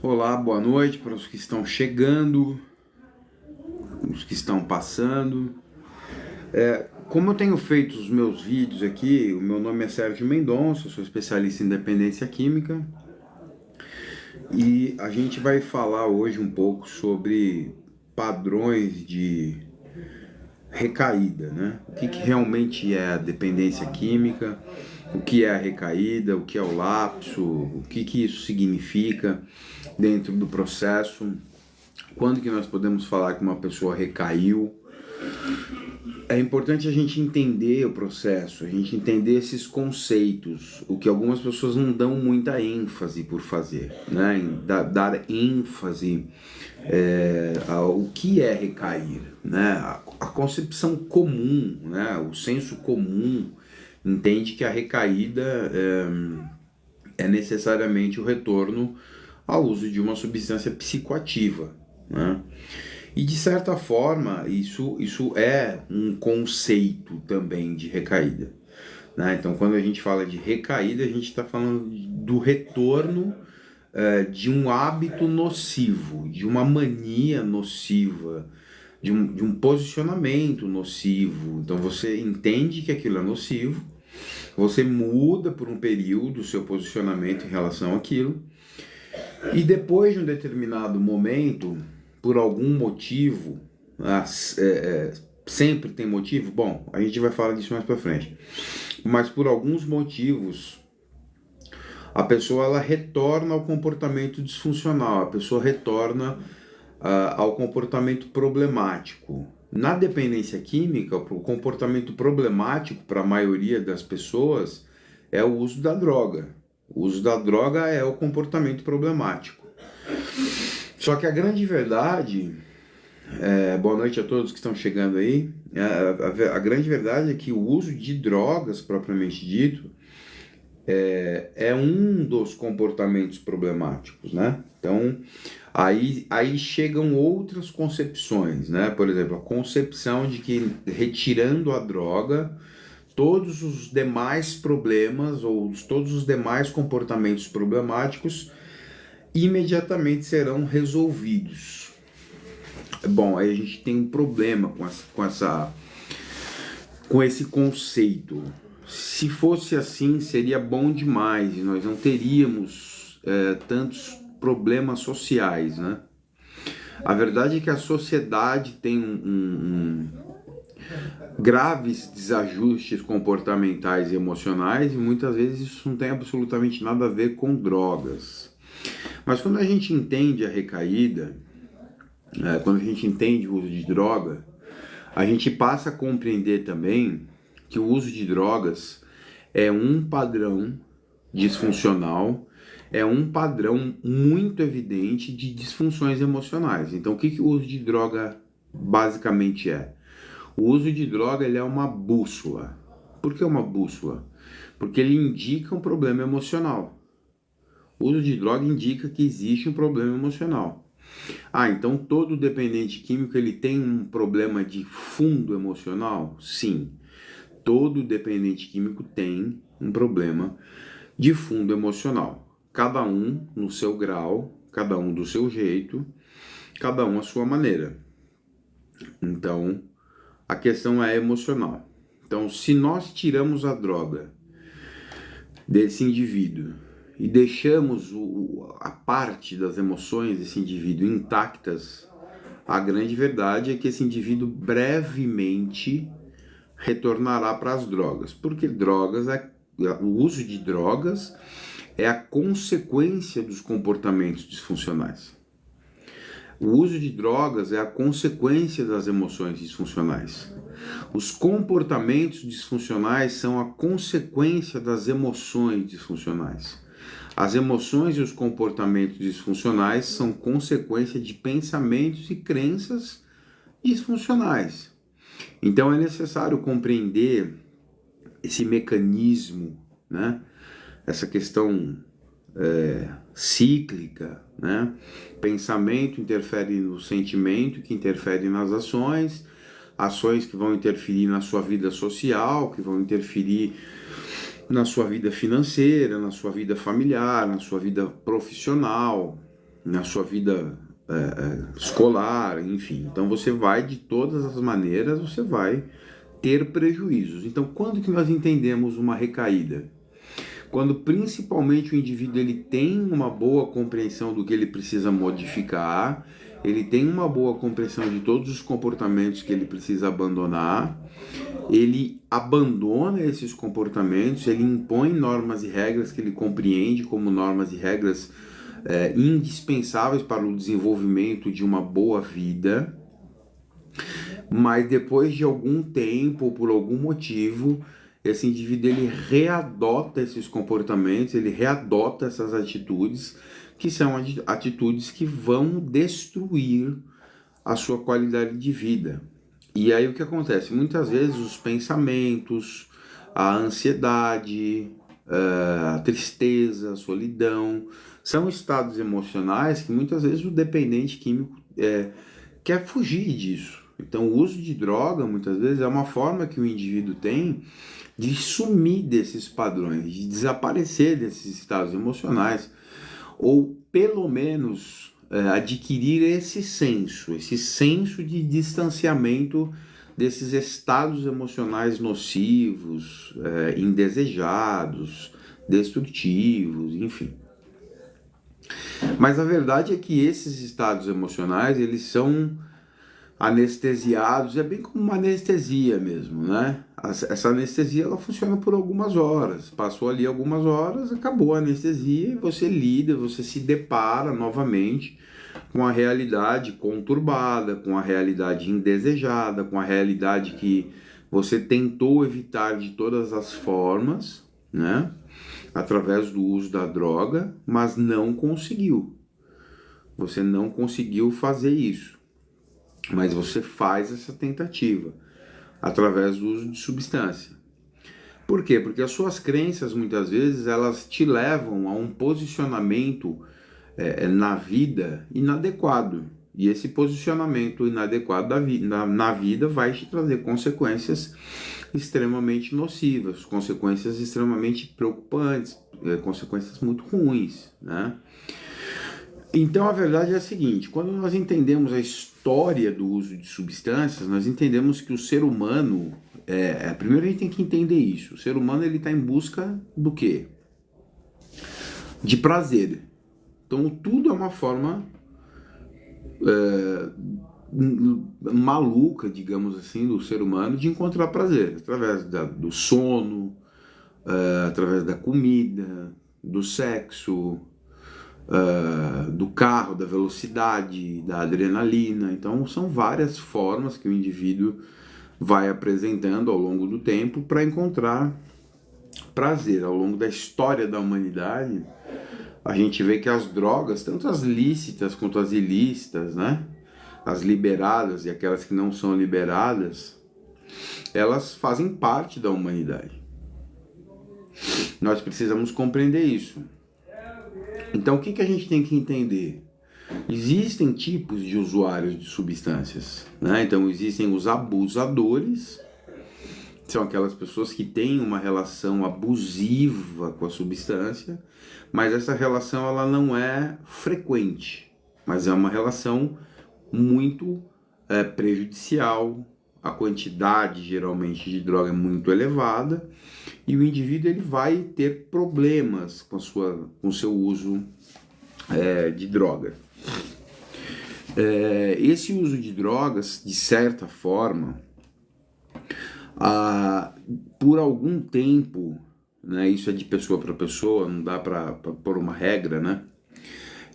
Olá, boa noite para os que estão chegando, os que estão passando. Como eu tenho feito os meus vídeos aqui, o meu nome é Sérgio Mendonça, eu sou especialista em dependência química e a gente vai falar hoje um pouco sobre padrões de recaída, né? O que realmente é a dependência química, o que é a recaída, o que é o lapso, o que isso significa dentro do processo, quando que nós podemos falar que uma pessoa recaiu. É importante a gente entender o processo, a gente entender esses conceitos, o que algumas pessoas não dão muita ênfase por fazer, né? Dar ênfase ao que é recair, né? A concepção comum, né? O senso comum entende que a recaída é necessariamente o retorno ao uso de uma substância psicoativa, né? E de certa forma isso é um conceito também de recaída, né? Então quando a gente fala de recaída, a gente está falando do retorno de um hábito nocivo, de uma mania nociva, de um posicionamento nocivo. Então você entende que aquilo é nocivo, você muda por um período o seu posicionamento em relação àquilo, e depois de um determinado momento, por algum motivo, sempre tem motivo, bom, a gente vai falar disso mais pra frente, mas por alguns motivos, a pessoa ela retorna ao comportamento disfuncional, a pessoa retorna ao comportamento problemático. Na dependência química, o comportamento problemático para a maioria das pessoas é o uso da droga. O uso da droga é o comportamento problemático. Só que a grande verdade, boa noite a todos que estão chegando aí, a grande verdade é que o uso de drogas, propriamente dito, é um dos comportamentos problemáticos, né? Então, aí chegam outras concepções, né? Por exemplo, a concepção de que retirando a droga, todos os demais problemas ou todos os demais comportamentos problemáticos imediatamente serão resolvidos. Bom, aí a gente tem um problema com esse conceito. Se fosse assim, seria bom demais e nós não teríamos tantos problemas sociais, né? A verdade é que a sociedade tem graves desajustes comportamentais e emocionais e muitas vezes isso não tem absolutamente nada a ver com drogas. Mas quando a gente entende a recaída, quando a gente entende o uso de droga, a gente passa a compreender também que o uso de drogas é um padrão disfuncional, é um padrão muito evidente de disfunções emocionais. Então, o que o uso de droga basicamente é? O uso de droga ele é uma bússola. Por que uma bússola? Porque ele indica um problema emocional. O uso de droga indica que existe um problema emocional. Então todo dependente químico ele tem um problema de fundo emocional? Sim. Todo dependente químico tem um problema de fundo emocional. Cada um no seu grau, cada um do seu jeito, cada um à sua maneira. Então, a questão é emocional. Então, se nós tiramos a droga desse indivíduo e deixamos a parte das emoções desse indivíduo intactas, a grande verdade é que esse indivíduo brevemente retornará para as drogas, porque o uso de drogas é a consequência dos comportamentos disfuncionais. O uso de drogas é a consequência das emoções disfuncionais. Os comportamentos disfuncionais são a consequência das emoções disfuncionais. As emoções e os comportamentos disfuncionais são consequência de pensamentos e crenças disfuncionais. Então é necessário compreender esse mecanismo, né? Essa questão cíclica, né? Pensamento interfere no sentimento, que interfere nas ações, ações que vão interferir na sua vida social, que vão interferir na sua vida financeira, na sua vida familiar, na sua vida profissional, na sua vida escolar, enfim. Então você vai, de todas as maneiras, você vai ter prejuízos. Então, quando que nós entendemos uma recaída? Quando principalmente o indivíduo ele tem uma boa compreensão do que ele precisa modificar, ele tem uma boa compreensão de todos os comportamentos que ele precisa abandonar, ele abandona esses comportamentos, ele impõe normas e regras que ele compreende como normas e regras indispensáveis para o desenvolvimento de uma boa vida, mas depois de algum tempo, por algum motivo, esse indivíduo ele readota esses comportamentos, ele readota essas atitudes, que são atitudes que vão destruir a sua qualidade de vida. E aí o que acontece? Muitas vezes os pensamentos, a ansiedade, a tristeza, a solidão, são estados emocionais que muitas vezes o dependente químico quer fugir disso. Então o uso de droga muitas vezes é uma forma que o indivíduo tem de sumir desses padrões, de desaparecer desses estados emocionais, ou pelo menos adquirir esse senso de distanciamento desses estados emocionais nocivos, indesejados, destrutivos, enfim. Mas a verdade é que esses estados emocionais, eles são anestesiados, é bem como uma anestesia mesmo, né? Essa anestesia, ela funciona por algumas horas, passou ali algumas horas, acabou a anestesia e você lida, você se depara novamente com a realidade conturbada, com a realidade indesejada, com a realidade que você tentou evitar de todas as formas, né? Através do uso da droga, mas não conseguiu. Você não conseguiu fazer isso. Mas você faz essa tentativa através do uso de substância. Por quê? Porque as suas crenças, muitas vezes, elas te levam a um posicionamento na vida inadequado. E esse posicionamento inadequado na vida vai te trazer consequências extremamente nocivas, consequências extremamente preocupantes, consequências muito ruins, né? Então a verdade é a seguinte: quando nós entendemos a história do uso de substâncias, nós entendemos que o ser humano, primeiro a gente tem que entender isso, o ser humano ele está em busca do quê? De prazer. Então tudo é uma forma maluca, digamos assim, do ser humano de encontrar prazer, através do sono, através da comida, do sexo, do carro, da velocidade, da adrenalina. Então são várias formas que o indivíduo vai apresentando ao longo do tempo para encontrar prazer. Ao longo da história da humanidade, a gente vê que as drogas, tanto as lícitas quanto as ilícitas, né? As liberadas e aquelas que não são liberadas, elas fazem parte da humanidade. Nós precisamos compreender isso. Então, o que a gente tem que entender? Existem tipos de usuários de substâncias, né? Então, existem os abusadores, são aquelas pessoas que têm uma relação abusiva com a substância, mas essa relação ela não é frequente, mas é uma relação muito prejudicial. A quantidade, geralmente, de droga é muito elevada, e o indivíduo ele vai ter problemas com o seu uso de droga. Esse uso de drogas, de certa forma, Por algum tempo, né, isso é de pessoa para pessoa, não dá para pôr uma regra, né?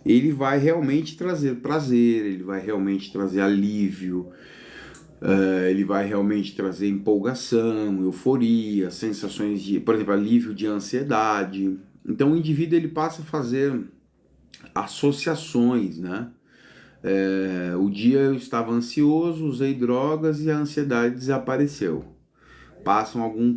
Ele vai realmente trazer prazer, ele vai realmente trazer alívio, ele vai realmente trazer empolgação, euforia, sensações de, por exemplo, alívio de ansiedade. Então o indivíduo ele passa a fazer associações, né? O dia eu estava ansioso, usei drogas e a ansiedade desapareceu. Passa algum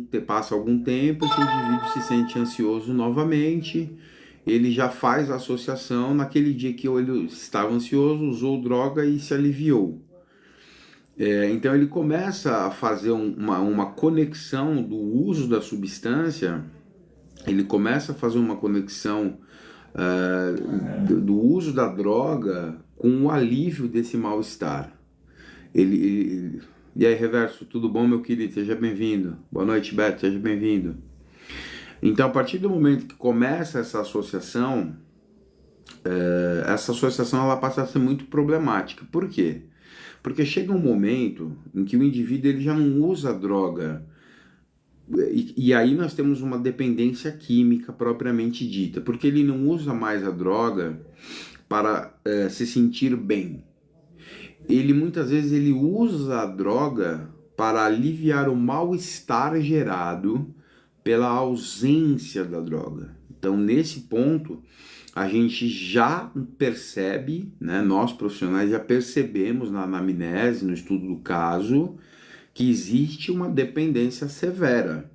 tempo, esse indivíduo se sente ansioso novamente, ele já faz a associação naquele dia que ele estava ansioso, usou droga e se aliviou. Então ele começa a fazer uma conexão do uso da substância, ele começa a fazer uma conexão do uso da droga com o alívio desse mal-estar. E aí, Reverso, tudo bom, meu querido? Seja bem-vindo. Boa noite, Beto, seja bem-vindo. Então, a partir do momento que começa essa associação ela passa a ser muito problemática. Por quê? Porque chega um momento em que o indivíduo ele já não usa a droga. E aí nós temos uma dependência química propriamente dita, porque ele não usa mais a droga para se sentir bem. Ele muitas vezes ele usa a droga para aliviar o mal-estar gerado pela ausência da droga. Então, nesse ponto, a gente já percebe, né, nós profissionais já percebemos na anamnese, no estudo do caso, que existe uma dependência severa,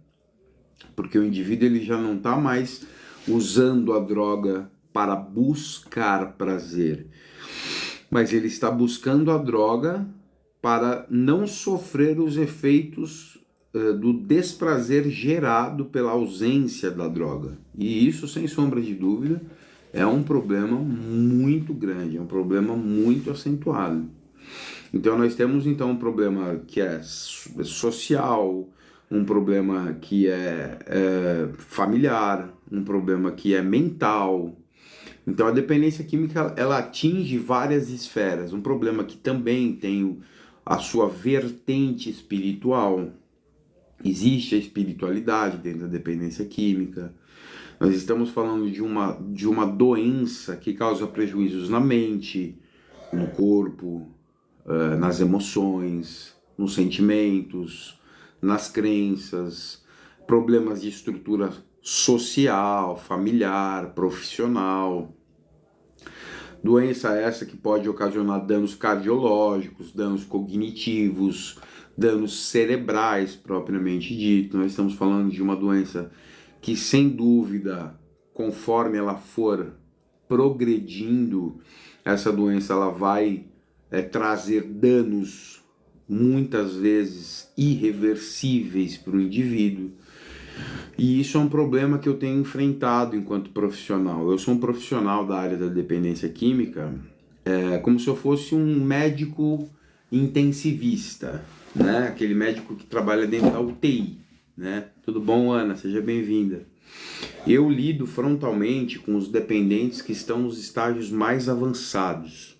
porque o indivíduo ele já não está mais usando a droga para buscar prazer, mas ele está buscando a droga para não sofrer os efeitos do desprazer gerado pela ausência da droga. E isso, sem sombra de dúvida, é um problema muito grande, é um problema muito acentuado. Então nós temos então um problema que é social, um problema que é familiar, um problema que é mental. Então a dependência química ela atinge várias esferas, um problema que também tem a sua vertente espiritual. Existe a espiritualidade dentro da dependência química. Nós estamos falando de uma doença que causa prejuízos na mente, no corpo, nas emoções, nos sentimentos, nas crenças, problemas de estrutura social, familiar, profissional. Doença essa que pode ocasionar danos cardiológicos, danos cognitivos, danos cerebrais propriamente dito. Nós estamos falando de uma doença que, sem dúvida, conforme ela for progredindo, essa doença ela vai trazer danos muitas vezes irreversíveis para o indivíduo. E isso é um problema que eu tenho enfrentado enquanto profissional. Eu sou um profissional da área da dependência química, como se eu fosse um médico intensivista, né? Aquele médico que trabalha dentro da UTI, né? Tudo bom, Ana? Seja bem-vinda. Eu lido frontalmente com os dependentes que estão nos estágios mais avançados.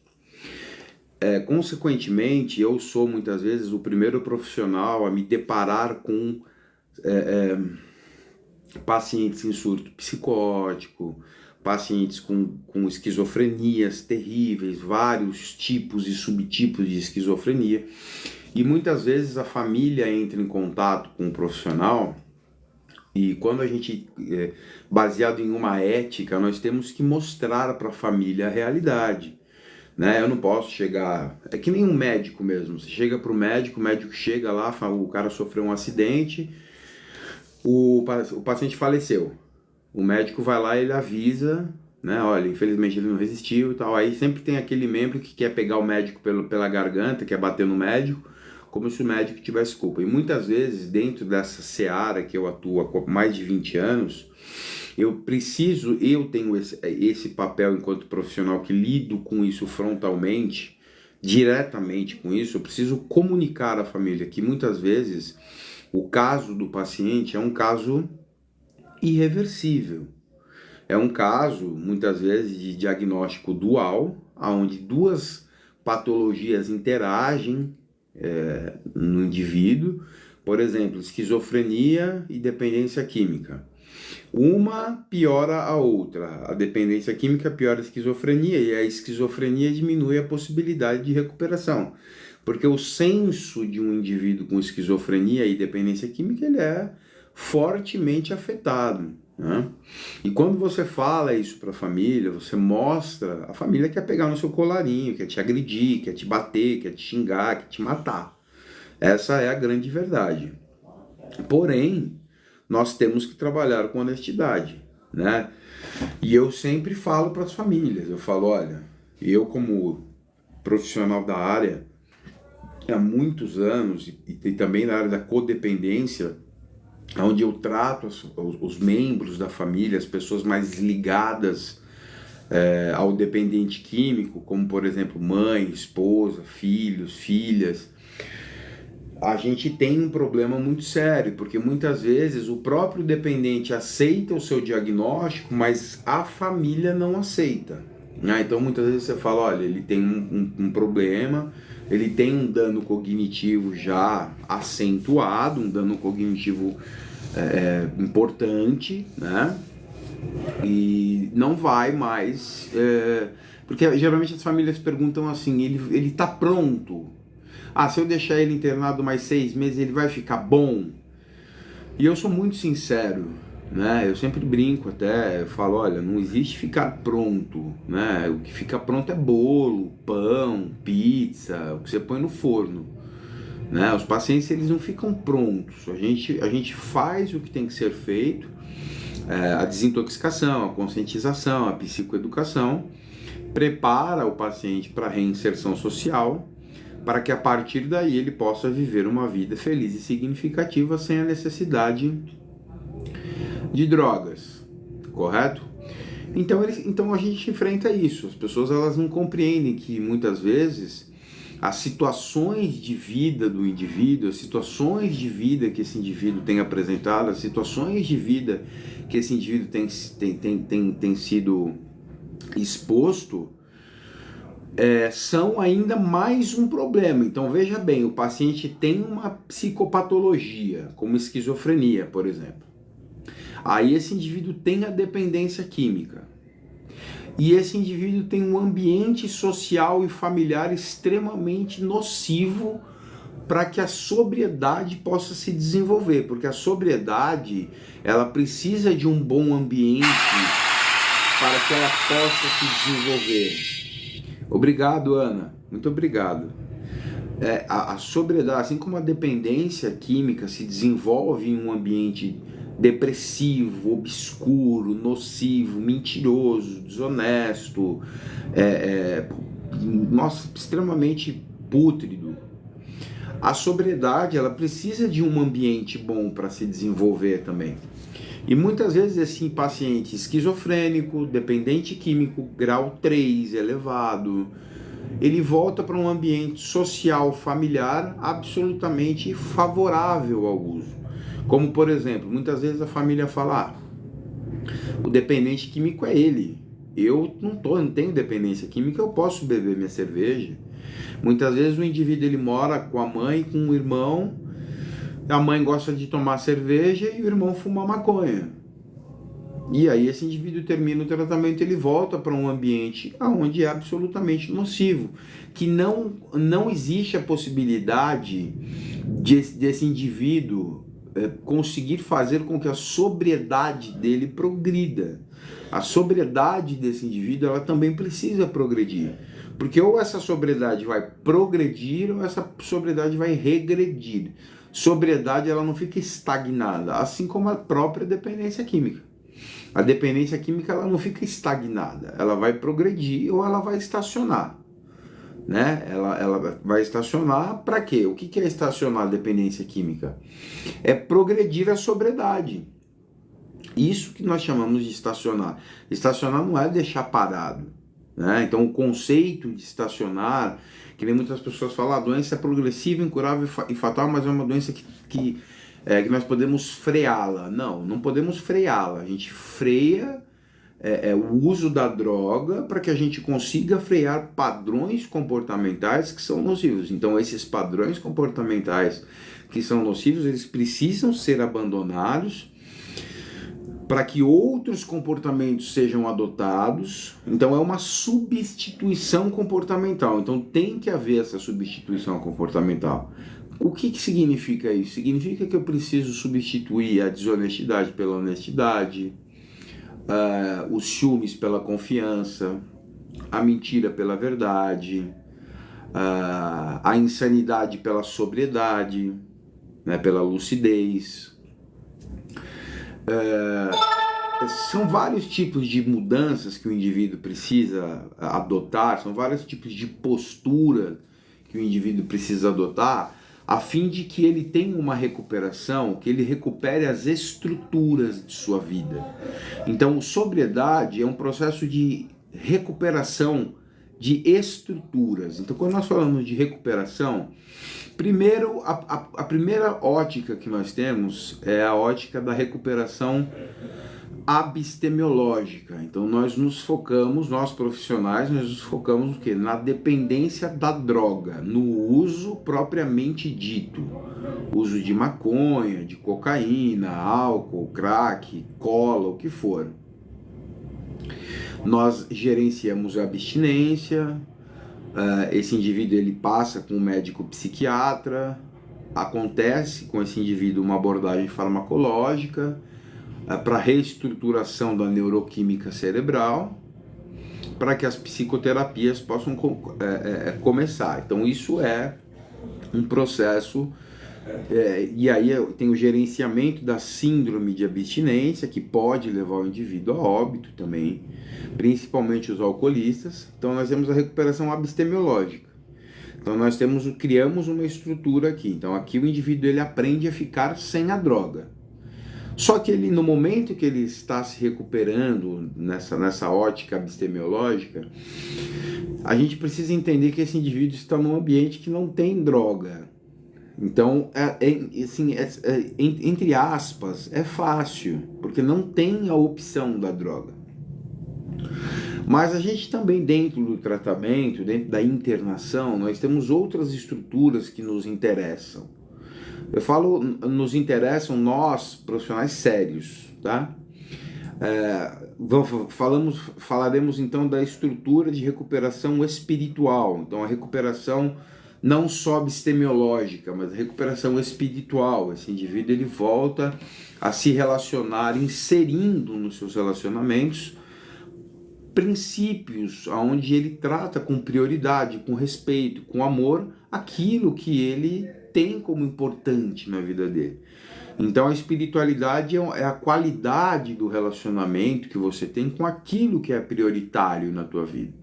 Consequentemente, eu sou muitas vezes o primeiro profissional a me deparar com pacientes em surto psicótico, pacientes com esquizofrenias terríveis, vários tipos e subtipos de esquizofrenia. E muitas vezes a família entra em contato com o profissional e quando a gente, baseado em uma ética, nós temos que mostrar para a família a realidade. Né? Eu não posso chegar... É que nem um médico mesmo. Você chega para o médico chega lá, fala, o cara sofreu um acidente, o paciente faleceu. O médico vai lá e ele avisa, né? Olha, infelizmente ele não resistiu e tal. Aí sempre tem aquele membro que quer pegar o médico pela garganta, quer bater no médico, como se o médico tivesse culpa. E muitas vezes, dentro dessa seara que eu atuo há mais de 20 anos, eu tenho esse papel enquanto profissional que lido com isso frontalmente, diretamente com isso, eu preciso comunicar à família que muitas vezes o caso do paciente é um caso irreversível. É um caso, muitas vezes, de diagnóstico dual, onde duas patologias interagem no indivíduo, Por exemplo, esquizofrenia e dependência química. Uma piora a outra. A dependência química piora a esquizofrenia e a esquizofrenia diminui a possibilidade de recuperação. Porque o senso de um indivíduo com esquizofrenia e dependência química ele é fortemente afetado, né? E quando você fala isso para a família, você mostra, a família quer pegar no seu colarinho, quer te agredir, quer te bater, quer te xingar, quer te matar. Essa é a grande verdade. Porém, nós temos que trabalhar com honestidade, né? E eu sempre falo para as famílias, eu falo, olha, eu como profissional da área, há muitos anos, e também na área da codependência, onde eu trato os membros da família, as pessoas mais ligadas ao dependente químico, como por exemplo mãe, esposa, filhos, filhas, a gente tem um problema muito sério, porque muitas vezes o próprio dependente aceita o seu diagnóstico, mas a família não aceita, né? Então muitas vezes você fala, olha, ele tem um problema, ele tem um dano cognitivo já acentuado, um dano cognitivo importante, né? E não vai mais, porque geralmente as famílias perguntam assim, ele tá pronto? Ah, se eu deixar ele internado mais 6 meses, ele vai ficar bom? E eu sou muito sincero, né? Eu sempre brinco até, eu falo, olha, não existe ficar pronto, né? O que fica pronto é bolo, pão, pizza, o que você põe no forno, né? Os pacientes, eles não ficam prontos. A gente faz o que tem que ser feito, a desintoxicação, a conscientização, a psicoeducação, prepara o paciente para a reinserção social, para que a partir daí ele possa viver uma vida feliz e significativa sem a necessidade de drogas, correto? Então a gente enfrenta isso. As pessoas elas não compreendem que muitas vezes as situações de vida do indivíduo, as situações de vida que esse indivíduo tem apresentado, as situações de vida que esse indivíduo tem sido exposto, são ainda mais um problema. Então veja bem, o paciente tem uma psicopatologia, como esquizofrenia, por exemplo. Aí esse indivíduo tem a dependência química. E esse indivíduo tem um ambiente social e familiar extremamente nocivo para que a sobriedade possa se desenvolver, porque a sobriedade ela precisa de um bom ambiente para que ela possa se desenvolver. Obrigado, Ana. Muito obrigado. A sobriedade, assim como a dependência química se desenvolve em um ambiente depressivo, obscuro, nocivo, mentiroso, desonesto, extremamente pútrido. A sobriedade, ela precisa de um ambiente bom para se desenvolver também. E muitas vezes esse paciente esquizofrênico, dependente químico, grau 3 elevado, ele volta para um ambiente social, familiar, absolutamente favorável ao uso. Como, por exemplo, muitas vezes a família fala, o dependente químico é ele. Eu não tenho dependência química, eu posso beber minha cerveja. Muitas vezes o indivíduo ele mora com a mãe, com o irmão, a mãe gosta de tomar cerveja e o irmão fuma maconha. E aí esse indivíduo termina o tratamento, ele volta para um ambiente onde é absolutamente nocivo, que não existe a possibilidade desse indivíduo conseguir fazer com que a sobriedade dele progrida. A sobriedade desse indivíduo ela também precisa progredir, porque ou essa sobriedade vai progredir ou essa sobriedade vai regredir. Sobriedade ela não fica estagnada, assim como a própria dependência química. A dependência química ela não fica estagnada, ela vai progredir ou ela vai estacionar, né? Ela vai estacionar para quê? O que é estacionar a dependência química? É progredir a sobriedade. Isso que nós chamamos de estacionar. Estacionar não é deixar parado, né? Então o conceito de estacionar, que nem muitas pessoas falam, a doença é progressiva, incurável e fatal, mas é uma doença que nós podemos freá-la. Não podemos freá-la. A gente freia o uso da droga para que a gente consiga frear padrões comportamentais que são nocivos. Então esses padrões comportamentais que são nocivos, eles precisam ser abandonados para que outros comportamentos sejam adotados. Então é uma substituição comportamental. Então tem que haver essa substituição comportamental. O que significa isso? Significa que eu preciso substituir a desonestidade pela honestidade, os ciúmes pela confiança, a mentira pela verdade, a insanidade pela sobriedade, né, pela lucidez. São vários tipos de mudanças que o indivíduo precisa adotar, são vários tipos de postura que o indivíduo precisa adotar, a fim de que ele tenha uma recuperação, que ele recupere as estruturas de sua vida. Então, sobriedade é um processo de recuperação de estruturas. Então, quando nós falamos de recuperação, primeiro, a primeira ótica que nós temos é a ótica da recuperação abstemiológica. Então nós profissionais, nos focamos no quê? Na dependência da droga, no uso propriamente dito. Uso de maconha, de cocaína, álcool, crack, cola, o que for. Nós gerenciamos a abstinência, esse indivíduo ele passa com um médico psiquiatra, acontece com esse indivíduo uma abordagem farmacológica, para reestruturação da neuroquímica cerebral, para que as psicoterapias possam começar. Então isso é um processo, e aí tem o gerenciamento da síndrome de abstinência, que pode levar o indivíduo a óbito também, principalmente os alcoolistas. Então nós temos a recuperação abstemiológica. Então nós criamos uma estrutura aqui. Então aqui o indivíduo ele aprende a ficar sem a droga. Só que no momento que ele está se recuperando nessa ótica abstemiológica, a gente precisa entender que esse indivíduo está num ambiente que não tem droga. Então, entre aspas, é fácil, porque não tem a opção da droga. Mas a gente também, dentro do tratamento, dentro da internação, nós temos outras estruturas que nos interessam. Eu falo, nos interessam nós, profissionais sérios, tá? Falaremos então da estrutura de recuperação espiritual. Então a recuperação não só abstemiológica, mas a recuperação espiritual. Esse indivíduo ele volta a se relacionar, inserindo nos seus relacionamentos princípios onde ele trata com prioridade, com respeito, com amor, aquilo que ele tem como importante na vida dele. Então a espiritualidade é a qualidade do relacionamento que você tem com aquilo que é prioritário na tua vida.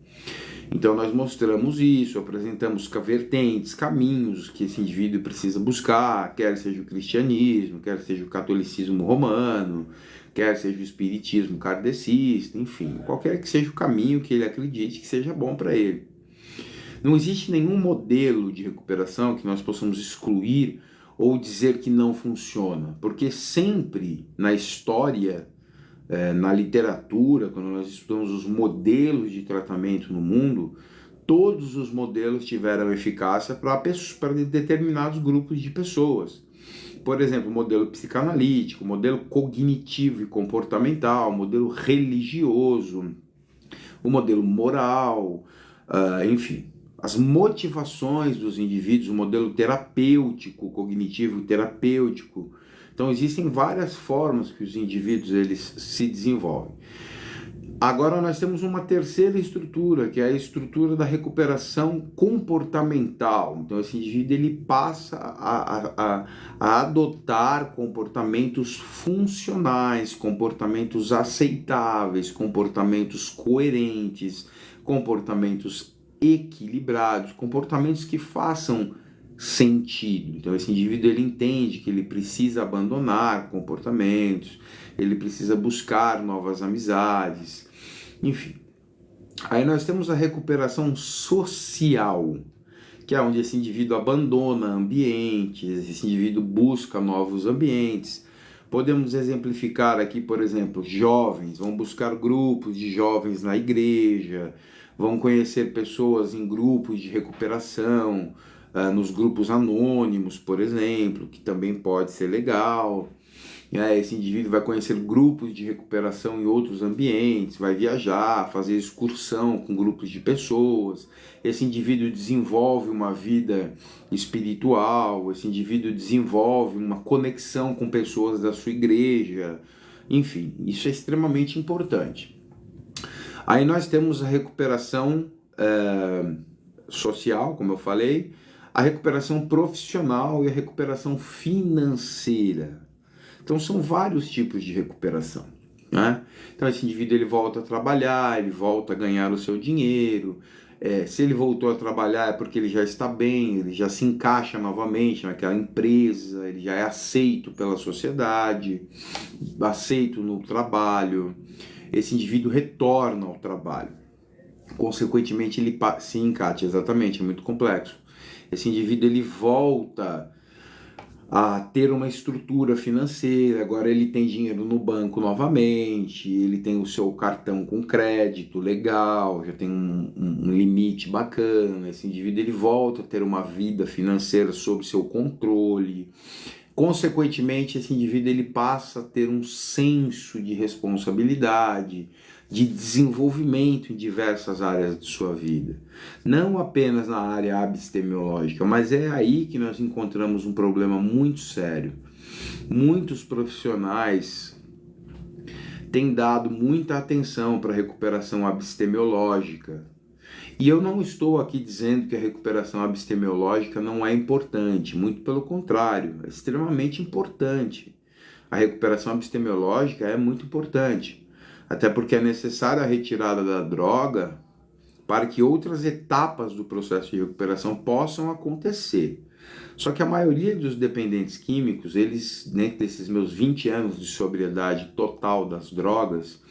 Então nós mostramos isso, apresentamos vertentes, caminhos que esse indivíduo precisa buscar, quer seja o cristianismo, quer seja o catolicismo romano, quer seja o espiritismo kardecista, enfim, qualquer que seja o caminho que ele acredite que seja bom para ele. Não existe nenhum modelo de recuperação que nós possamos excluir ou dizer que não funciona, porque sempre na história, na literatura, quando nós estudamos os modelos de tratamento no mundo, todos os modelos tiveram eficácia para determinados grupos de pessoas. Por exemplo, o modelo psicanalítico, o modelo cognitivo e comportamental, o modelo religioso, o modelo moral, enfim. As motivações dos indivíduos, o modelo terapêutico, cognitivo terapêutico. Então existem várias formas que os indivíduos eles se desenvolvem. Agora nós temos uma terceira estrutura, que é a estrutura da recuperação comportamental. Então esse indivíduo ele passa a adotar comportamentos funcionais, comportamentos aceitáveis, comportamentos coerentes, comportamentos equilibrados, comportamentos que façam sentido. Então esse indivíduo ele entende que ele precisa abandonar comportamentos, ele precisa buscar novas amizades, enfim. Aí nós temos a recuperação social, que é onde esse indivíduo abandona ambientes, esse indivíduo busca novos ambientes. Podemos exemplificar aqui, por exemplo, jovens vão buscar grupos de jovens na igreja, vão conhecer pessoas em grupos de recuperação, nos grupos anônimos, por exemplo, que também pode ser legal. Esse indivíduo vai conhecer grupos de recuperação em outros ambientes, vai viajar, fazer excursão com grupos de pessoas. Esse indivíduo desenvolve uma vida espiritual, esse indivíduo desenvolve uma conexão com pessoas da sua igreja. Enfim, isso é extremamente importante. Aí nós temos a recuperação social, como eu falei, a recuperação profissional e a recuperação financeira. Então são vários tipos de recuperação, né? Então esse indivíduo ele volta a trabalhar, ele volta a ganhar o seu dinheiro. Se ele voltou a trabalhar é porque ele já está bem, ele já se encaixa novamente naquela empresa, ele já é aceito pela sociedade, aceito no trabalho. Esse indivíduo retorna ao trabalho. Consequentemente ele se encaixa, exatamente, é muito complexo. Esse indivíduo ele volta a ter uma estrutura financeira, agora ele tem dinheiro no banco novamente, ele tem o seu cartão com crédito legal, já tem um limite bacana, esse indivíduo ele volta a ter uma vida financeira sob seu controle. Consequentemente, esse indivíduo ele passa a ter um senso de responsabilidade, de desenvolvimento em diversas áreas de sua vida. Não apenas na área abstemiológica, mas é aí que nós encontramos um problema muito sério. Muitos profissionais têm dado muita atenção para a recuperação abstemiológica. E eu não estou aqui dizendo que a recuperação abstemiológica não é importante, muito pelo contrário, é extremamente importante. A recuperação abstemiológica é muito importante, até porque é necessária a retirada da droga para que outras etapas do processo de recuperação possam acontecer. Só que a maioria dos dependentes químicos, eles, dentro desses meus 20 anos de sobriedade total das drogas,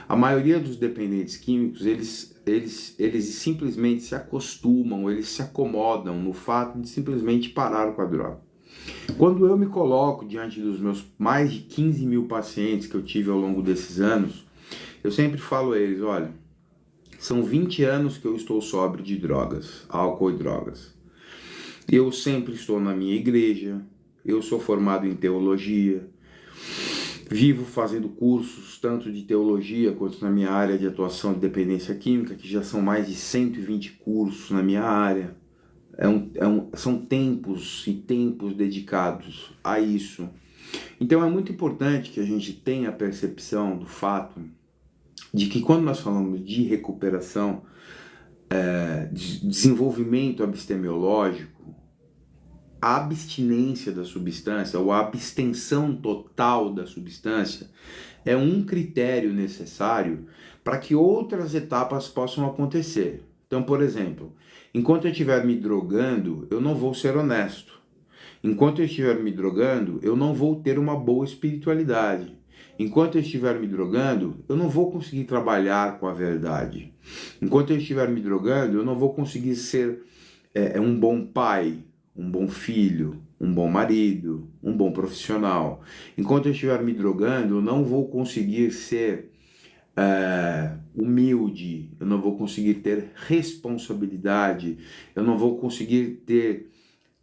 a maioria dos dependentes químicos, eles simplesmente se acostumam, eles se acomodam no fato de simplesmente parar com a droga. Quando eu me coloco diante dos meus mais de 15 mil pacientes que eu tive ao longo desses anos, eu sempre falo a eles, olha, são 20 anos que eu estou sóbrio de drogas, álcool e drogas. Eu sempre estou na minha igreja, eu sou formado em teologia, vivo fazendo cursos tanto de teologia quanto na minha área de atuação de dependência química, que já são mais de 120 cursos na minha área. São tempos e tempos dedicados a isso. Então é muito importante que a gente tenha a percepção do fato de que quando nós falamos de recuperação, de desenvolvimento abstemiológico, a abstinência da substância ou a abstenção total da substância é um critério necessário para que outras etapas possam acontecer. Então, por exemplo, enquanto eu estiver me drogando, eu não vou ser honesto. Enquanto eu estiver me drogando, eu não vou ter uma boa espiritualidade. Enquanto eu estiver me drogando, eu não vou conseguir trabalhar com a verdade. Enquanto eu estiver me drogando, eu não vou conseguir ser um bom pai, um bom filho, um bom marido, um bom profissional. Enquanto eu estiver me drogando, eu não vou conseguir ser humilde, eu não vou conseguir ter responsabilidade, eu não vou conseguir ter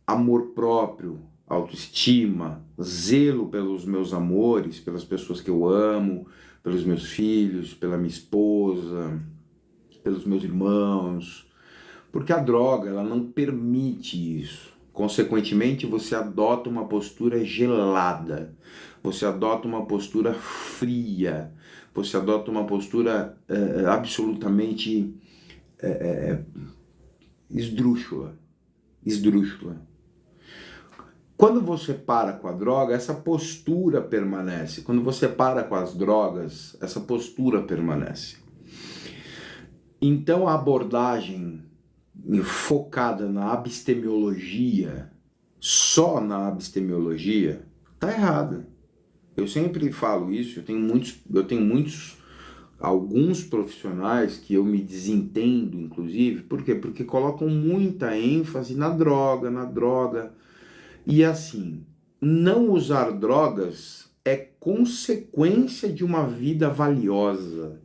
amor próprio, autoestima, zelo pelos meus amores, pelas pessoas que eu amo, pelos meus filhos, pela minha esposa, pelos meus irmãos, porque a droga ela não permite isso. Consequentemente, você adota uma postura gelada, você adota uma postura fria, você adota uma postura absolutamente esdrúxula. Quando você para com a droga, essa postura permanece. Quando você para com as drogas, essa postura permanece. Então a abordagem focada na abstemiologia, só na abstemiologia, tá errada. Eu sempre falo isso, eu tenho alguns profissionais que eu me desentendo, inclusive, por quê? Porque colocam muita ênfase na droga, e assim, não usar drogas é consequência de uma vida valiosa.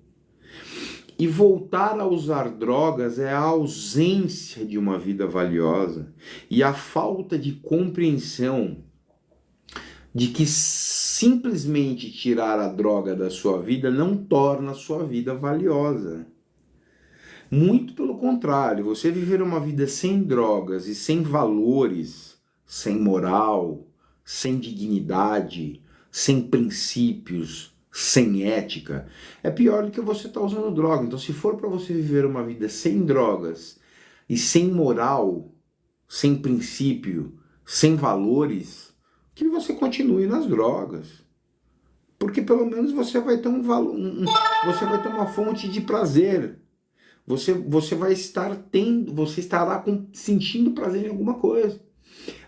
E voltar a usar drogas é a ausência de uma vida valiosa e a falta de compreensão de que simplesmente tirar a droga da sua vida não torna a sua vida valiosa. Muito pelo contrário, você viver uma vida sem drogas e sem valores, sem moral, sem dignidade, sem princípios, sem ética, é pior do que você estar usando droga. Então, se for para você viver uma vida sem drogas e sem moral, sem princípio, sem valores, que você continue nas drogas. Porque pelo menos você vai ter você vai ter uma fonte de prazer. Você vai estar tendo, você estará sentindo prazer em alguma coisa.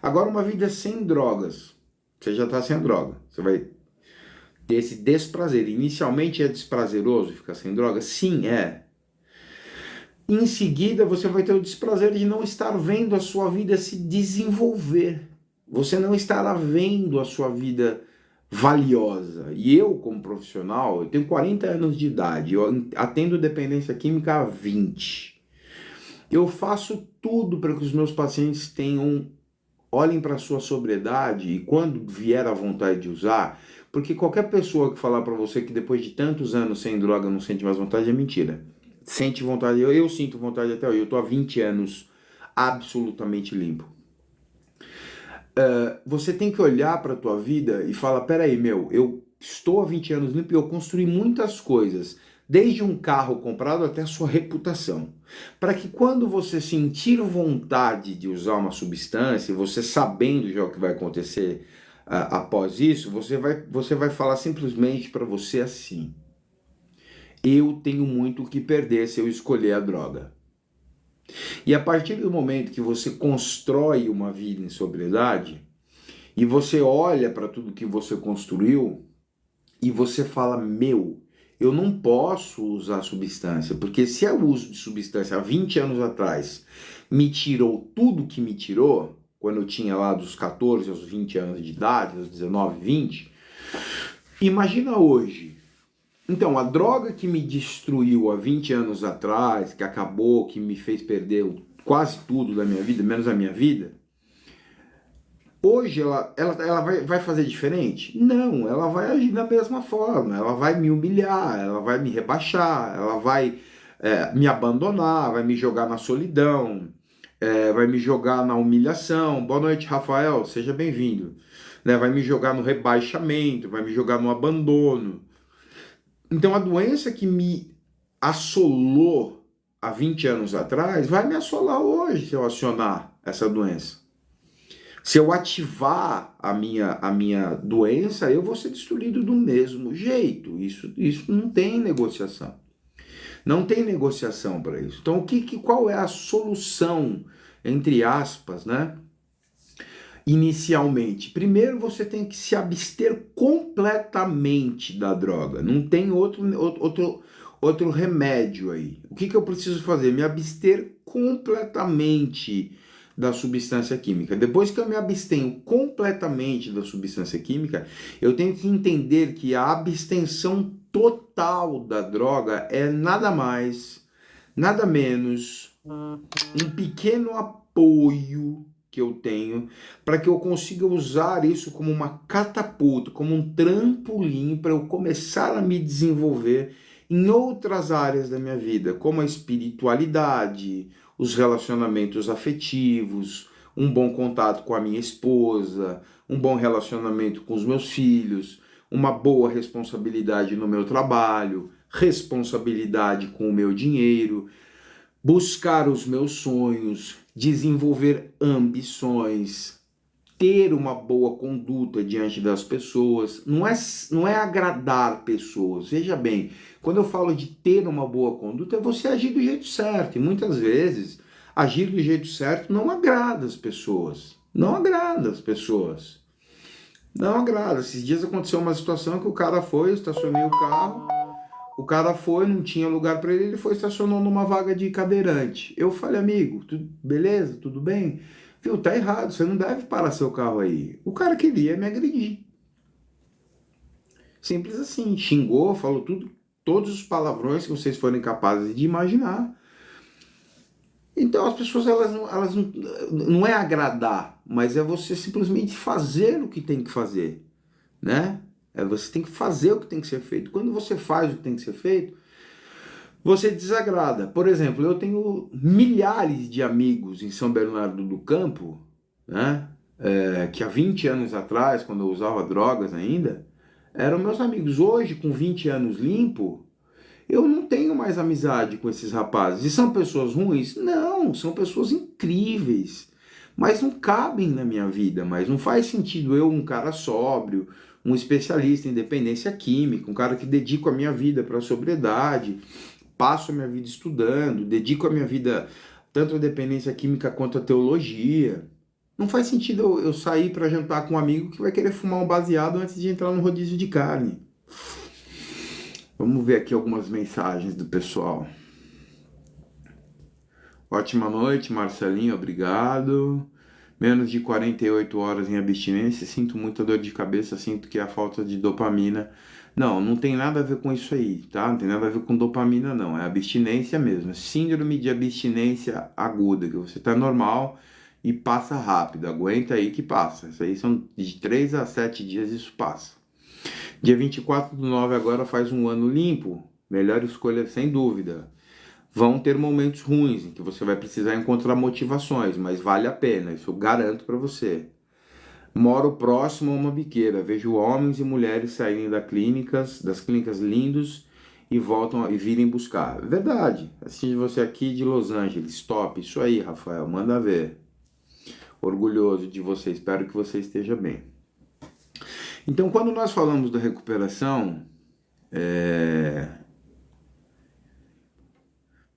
Agora, uma vida sem drogas, você já está sem a droga, você vai ter esse desprazer. Inicialmente é desprazeroso ficar sem droga? Sim, é. Em seguida, você vai ter o desprazer de não estar vendo a sua vida se desenvolver. Você não estará vendo a sua vida valiosa. E eu, como profissional, eu tenho 40 anos de idade, eu atendo dependência química há 20. Eu faço tudo para que os meus pacientes olhem para a sua sobriedade e quando vier a vontade de usar, porque qualquer pessoa que falar para você que depois de tantos anos sem droga não sente mais vontade é mentira. Sente vontade, eu sinto vontade até hoje, eu estou há 20 anos absolutamente limpo. Você tem que olhar para a tua vida e falar, peraí, eu estou há 20 anos limpo e eu construí muitas coisas, desde um carro comprado até a sua reputação, para que quando você sentir vontade de usar uma substância, você sabendo já o que vai acontecer após isso, você vai falar simplesmente para você assim, eu tenho muito o que perder se eu escolher a droga. E a partir do momento que você constrói uma vida em sobriedade, e você olha para tudo que você construiu, e você fala, eu não posso usar substância, porque se o uso de substância há 20 anos atrás me tirou tudo que me tirou, quando eu tinha lá dos 14 aos 20 anos de idade, aos 19, 20, imagina hoje. Então, a droga que me destruiu há 20 anos atrás, que acabou, que me fez perder quase tudo da minha vida, menos a minha vida, hoje ela vai fazer diferente? Não, ela vai agir da mesma forma, ela vai me humilhar, ela vai me rebaixar, ela vai me abandonar, vai me jogar na solidão, vai me jogar na humilhação. Boa noite, Rafael, seja bem-vindo. Vai me jogar no rebaixamento, vai me jogar no abandono. Então a doença que me assolou há 20 anos atrás vai me assolar hoje se eu acionar essa doença. Se eu ativar a minha doença, eu vou ser destruído do mesmo jeito. Isso não tem negociação. Não tem negociação para isso. Então qual é a solução, entre aspas, né? Inicialmente, primeiro você tem que se abster completamente da droga, não tem outro remédio aí. O que eu preciso fazer? Me abster completamente da substância química. Depois que eu me abstenho completamente da substância química, eu tenho que entender que a abstenção total da droga é nada mais, nada menos um pequeno apoio que eu tenho para que eu consiga usar isso como uma catapulta, como um trampolim para eu começar a me desenvolver em outras áreas da minha vida, como a espiritualidade, os relacionamentos afetivos, um bom contato com a minha esposa, um bom relacionamento com os meus filhos, uma boa responsabilidade no meu trabalho, responsabilidade com o meu dinheiro, buscar os meus sonhos, desenvolver ambições, ter uma boa conduta diante das pessoas. Não é agradar pessoas. Veja bem, quando eu falo de ter uma boa conduta, é você agir do jeito certo. E muitas vezes, agir do jeito certo não agrada as pessoas. Não agrada as pessoas. Não agrada. Esses dias aconteceu uma situação que o cara foi, estacionei o carro, o cara foi, não tinha lugar para ele foi estacionou numa vaga de cadeirante. Eu falei, amigo, beleza, tudo bem? Viu, tá errado, você não deve parar seu carro aí. O cara queria me agredir. Simples assim, xingou, falou tudo todos os palavrões que vocês forem capazes de imaginar. Então as pessoas, elas não é agradar, mas é você simplesmente fazer o que tem que fazer, né? Você tem que fazer o que tem que ser feito. Quando você faz o que tem que ser feito, você desagrada. Por exemplo, eu tenho milhares de amigos em São Bernardo do Campo, né? Que há 20 anos atrás, quando eu usava drogas ainda, eram meus amigos. Hoje, com 20 anos limpo, eu não tenho mais amizade com esses rapazes. E são pessoas ruins? Não, são pessoas incríveis. Mas não cabem na minha vida. Mas não faz sentido eu, um cara sóbrio, um especialista em dependência química, um cara que dedico a minha vida para a sobriedade, passo a minha vida estudando, dedico a minha vida tanto à dependência química quanto à teologia. Não faz sentido eu sair para jantar com um amigo que vai querer fumar um baseado antes de entrar no rodízio de carne. Vamos ver aqui algumas mensagens do pessoal. Ótima noite, Marcelinho, obrigado. Menos de 48 horas em abstinência, sinto muita dor de cabeça, sinto que é a falta de dopamina. Não tem nada a ver com isso aí, tá? Não tem nada a ver com dopamina, não. É abstinência mesmo. É síndrome de abstinência aguda, que você tá normal e passa rápido. Aguenta aí que passa. Isso aí são de 3 a 7 dias, isso passa. Dia 24/9 agora faz um ano limpo. Melhor escolha, sem dúvida. Vão ter momentos ruins em que você vai precisar encontrar motivações, mas vale a pena, isso eu garanto para você. Moro próximo a uma biqueira, vejo homens e mulheres saírem das clínicas lindos e voltam e virem buscar. Verdade, assistindo você aqui de Los Angeles, top, isso aí, Rafael, manda ver. Orgulhoso de você, espero que você esteja bem. Então, quando nós falamos da recuperação,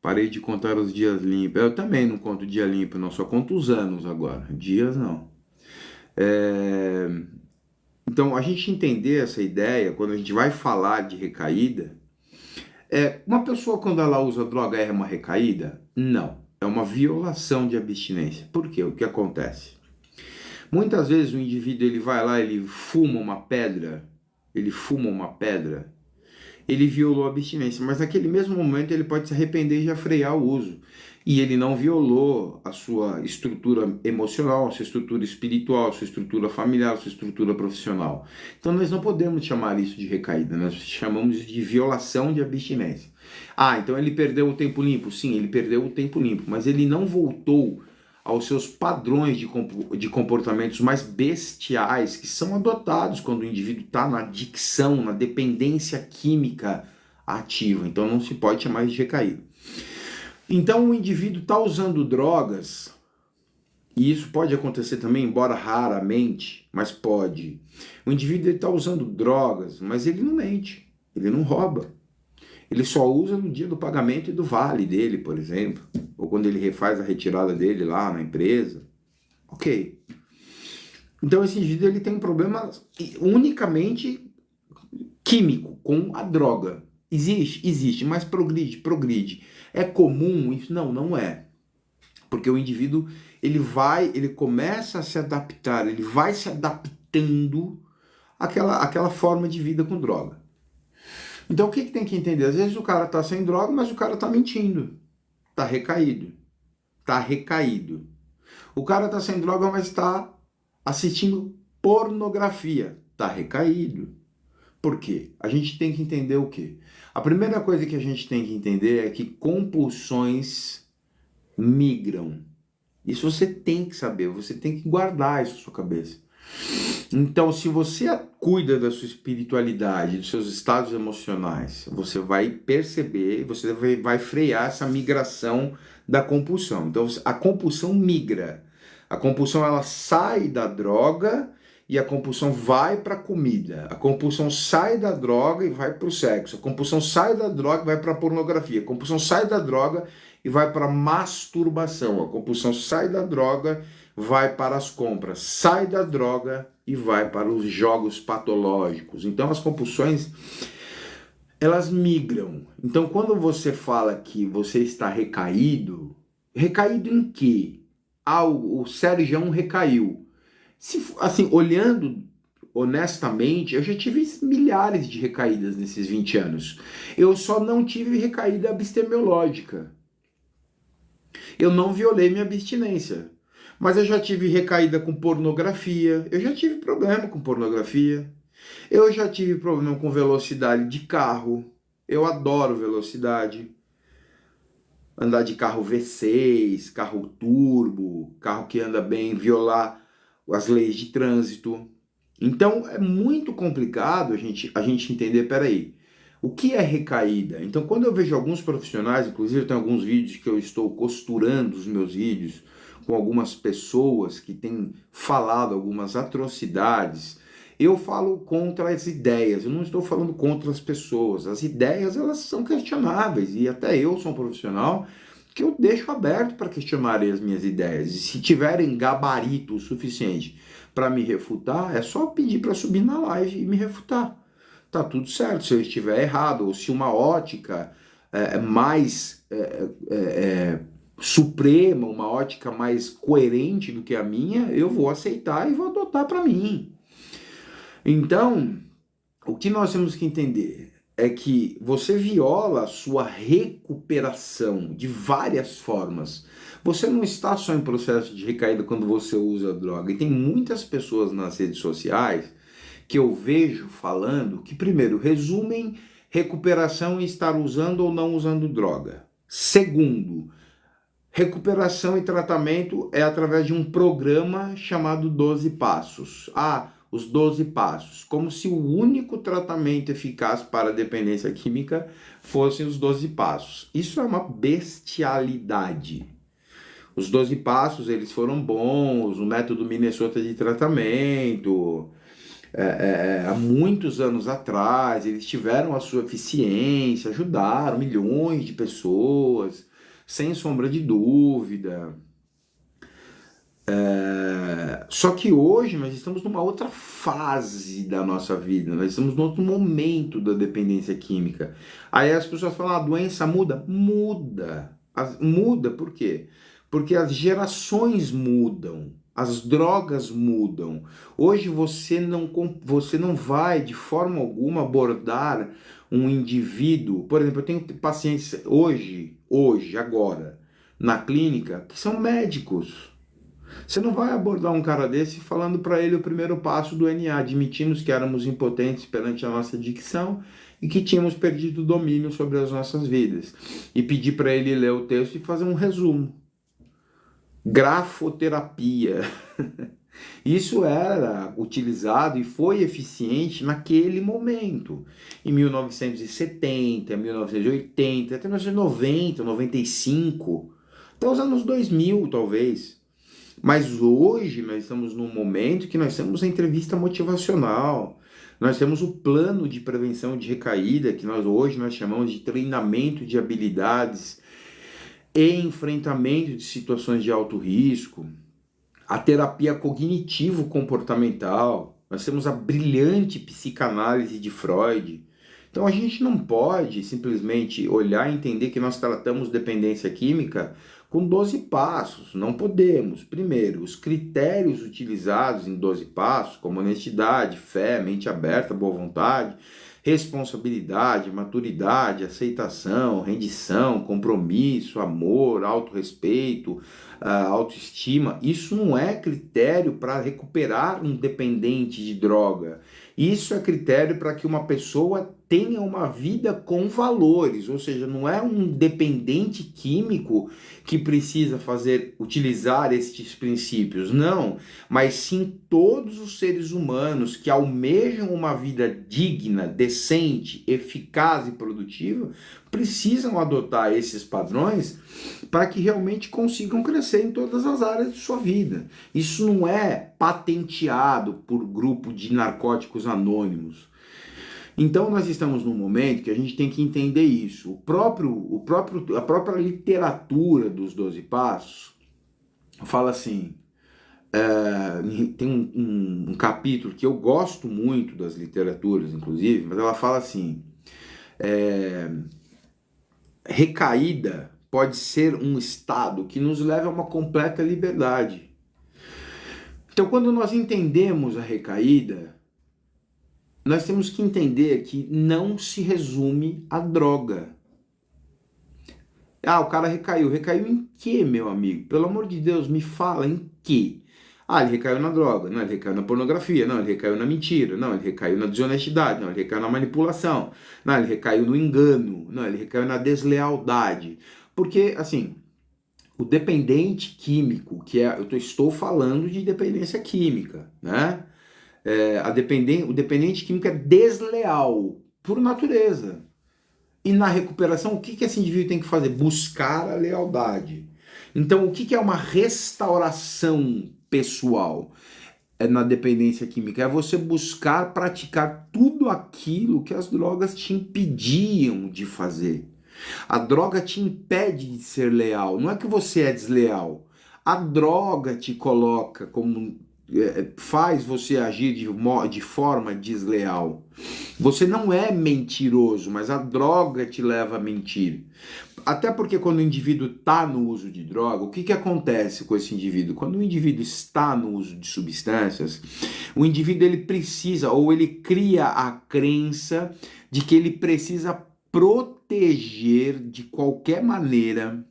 parei de contar os dias limpos. Eu também não conto dia limpo, não, só conto os anos agora, dias não. Então, a gente entender essa ideia, quando a gente vai falar de recaída, uma pessoa quando ela usa droga é uma recaída? Não, é uma violação de abstinência. Por quê? O que acontece? Muitas vezes o indivíduo ele vai lá, ele fuma uma pedra, ele violou a abstinência, mas naquele mesmo momento ele pode se arrepender e já frear o uso. E ele não violou a sua estrutura emocional, a sua estrutura espiritual, a sua estrutura familiar, a sua estrutura profissional. Então nós não podemos chamar isso de recaída, nós chamamos de violação de abstinência. Então ele perdeu o tempo limpo? Sim, ele perdeu o tempo limpo, mas ele não voltou aos seus padrões de comportamentos mais bestiais que são adotados quando o indivíduo está na adicção, na dependência química ativa. Então não se pode chamar de recaída. Então o indivíduo está usando drogas, e isso pode acontecer também, embora raramente, mas pode. O indivíduo está usando drogas, mas ele não mente, ele não rouba. Ele só usa no dia do pagamento e do vale dele, por exemplo. Ou quando ele refaz a retirada dele lá na empresa. Ok. Então esse indivíduo ele tem um problema unicamente químico com a droga. Existe, mas progride. É comum isso? Não é. Porque o indivíduo ele começa a se adaptar, ele vai se adaptando àquela forma de vida com droga. Então o que tem que entender? Às vezes o cara tá sem droga, mas o cara tá mentindo. Tá recaído. O cara tá sem droga, mas tá assistindo pornografia. Tá recaído. Por quê? A gente tem que entender o quê? A primeira coisa que a gente tem que entender é que compulsões migram. Isso você tem que saber, você tem que guardar isso na sua cabeça. Então, se você cuida da sua espiritualidade, dos seus estados emocionais, você vai perceber, você vai frear essa migração da compulsão. Então, a compulsão migra. A compulsão ela sai da droga e a compulsão vai para a comida. A compulsão sai da droga e vai para o sexo. A compulsão sai da droga e vai para a pornografia. A compulsão sai da droga e vai para a masturbação. A compulsão sai da droga, vai para as compras. Sai da droga e vai para os jogos patológicos. Então as compulsões, elas migram. Então quando você fala que você está recaído em quê? O Sérgio recaiu. Assim, olhando honestamente, eu já tive milhares de recaídas nesses 20 anos. Eu só não tive recaída epistemológica. Eu não violei minha abstinência. Mas eu já tive recaída com pornografia, eu já tive problema com pornografia, eu já tive problema com velocidade de carro, eu adoro velocidade. Andar de carro V6, carro turbo, carro que anda bem, violar as leis de trânsito. Então é muito complicado a gente entender, peraí, o que é recaída? Então quando eu vejo alguns profissionais, inclusive tem alguns vídeos que eu estou costurando os meus vídeos com algumas pessoas que têm falado algumas atrocidades, eu falo contra as ideias, eu não estou falando contra as pessoas. As ideias, elas são questionáveis, e até eu sou um profissional que eu deixo aberto para questionarem as minhas ideias. E se tiverem gabarito o suficiente para me refutar, é só pedir para subir na live e me refutar. Tá tudo certo, se eu estiver errado, ou se uma ótica mais suprema, uma ótica mais coerente do que a minha, eu vou aceitar e vou adotar para mim. Então, o que nós temos que entender é que você viola a sua recuperação de várias formas. Você não está só em processo de recaída quando você usa droga. E tem muitas pessoas nas redes sociais que eu vejo falando que, primeiro, resumem recuperação em estar usando ou não usando droga. Segundo, recuperação e tratamento é através de um programa chamado 12 Passos. Os 12 passos, como se o único tratamento eficaz para a dependência química fossem os 12 passos. Isso é uma bestialidade. Os 12 passos, eles foram bons, o método Minnesota de tratamento, há muitos anos atrás, eles tiveram a sua eficiência, ajudaram milhões de pessoas, sem sombra de dúvida. Só que hoje nós estamos numa outra fase da nossa vida, nós estamos num outro momento da dependência química. Aí as pessoas falam, a doença muda? Muda. Muda por quê? Porque as gerações mudam, as drogas mudam. Hoje você não vai de forma alguma abordar um indivíduo, por exemplo, eu tenho pacientes hoje, agora, na clínica, que são médicos. Você não vai abordar um cara desse falando para ele o primeiro passo do NA, admitimos que éramos impotentes perante a nossa dicção e que tínhamos perdido o domínio sobre as nossas vidas. E pedir para ele ler o texto e fazer um resumo. Grafoterapia. Isso era utilizado e foi eficiente naquele momento. Em 1970, 1980, até 1990, 95, até os anos 2000 talvez. Mas hoje nós estamos num momento que nós temos a entrevista motivacional, nós temos o plano de prevenção de recaída, que hoje nós chamamos de treinamento de habilidades e enfrentamento de situações de alto risco, a terapia cognitivo-comportamental, nós temos a brilhante psicanálise de Freud. Então a gente não pode simplesmente olhar e entender que nós tratamos dependência química com 12 passos, não podemos. Primeiro, os critérios utilizados em 12 passos, como honestidade, fé, mente aberta, boa vontade, responsabilidade, maturidade, aceitação, rendição, compromisso, amor, autorrespeito, autoestima, isso não é critério para recuperar um dependente de droga. Isso é critério para que uma pessoa tenha uma vida com valores, ou seja, não é um dependente químico que precisa utilizar estes princípios, não, mas sim todos os seres humanos que almejam uma vida digna, decente, eficaz e produtiva, precisam adotar esses padrões para que realmente consigam crescer em todas as áreas de sua vida. Isso não é patenteado por grupo de narcóticos anônimos. Então nós estamos num momento que a gente tem que entender isso. A própria literatura dos 12 Passos fala assim, tem um capítulo que eu gosto muito das literaturas, inclusive, mas ela fala assim, recaída pode ser um estado que nos leva a uma completa liberdade. Então quando nós entendemos a recaída, nós temos que entender que não se resume a droga. Ah, o cara recaiu. Recaiu em quê, meu amigo? Pelo amor de Deus, me fala em quê? Ah, ele recaiu na droga. Não, ele recaiu na pornografia. Não, ele recaiu na mentira. Não, ele recaiu na desonestidade. Não, ele recaiu na manipulação. Não, ele recaiu no engano. Não, ele recaiu na deslealdade. Porque, assim, o dependente químico, eu estou falando de dependência química, né? O dependente químico é desleal, por natureza. E na recuperação, o que esse indivíduo tem que fazer? Buscar a lealdade. Então, o que é uma restauração pessoal na dependência química? É você buscar praticar tudo aquilo que as drogas te impediam de fazer. A droga te impede de ser leal. Não é que você é desleal. A droga te coloca como... faz você agir de forma desleal. Você não é mentiroso, mas a droga te leva a mentir. Até porque quando o indivíduo está no uso de droga, o que acontece com esse indivíduo? Quando o indivíduo está no uso de substâncias, o indivíduo ele precisa, ou ele cria a crença de que ele precisa proteger de qualquer maneira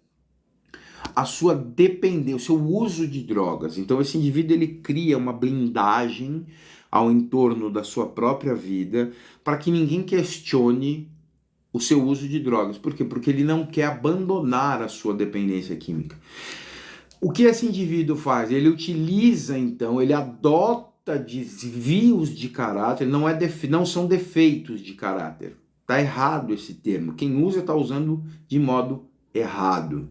a sua dependência, o seu uso de drogas. Então esse indivíduo ele cria uma blindagem ao entorno da sua própria vida para que ninguém questione o seu uso de drogas. Por quê? Porque ele não quer abandonar a sua dependência química. O que esse indivíduo faz? Ele utiliza, então, ele adota desvios de caráter, não são defeitos de caráter. Está errado esse termo. Quem usa está usando de modo errado.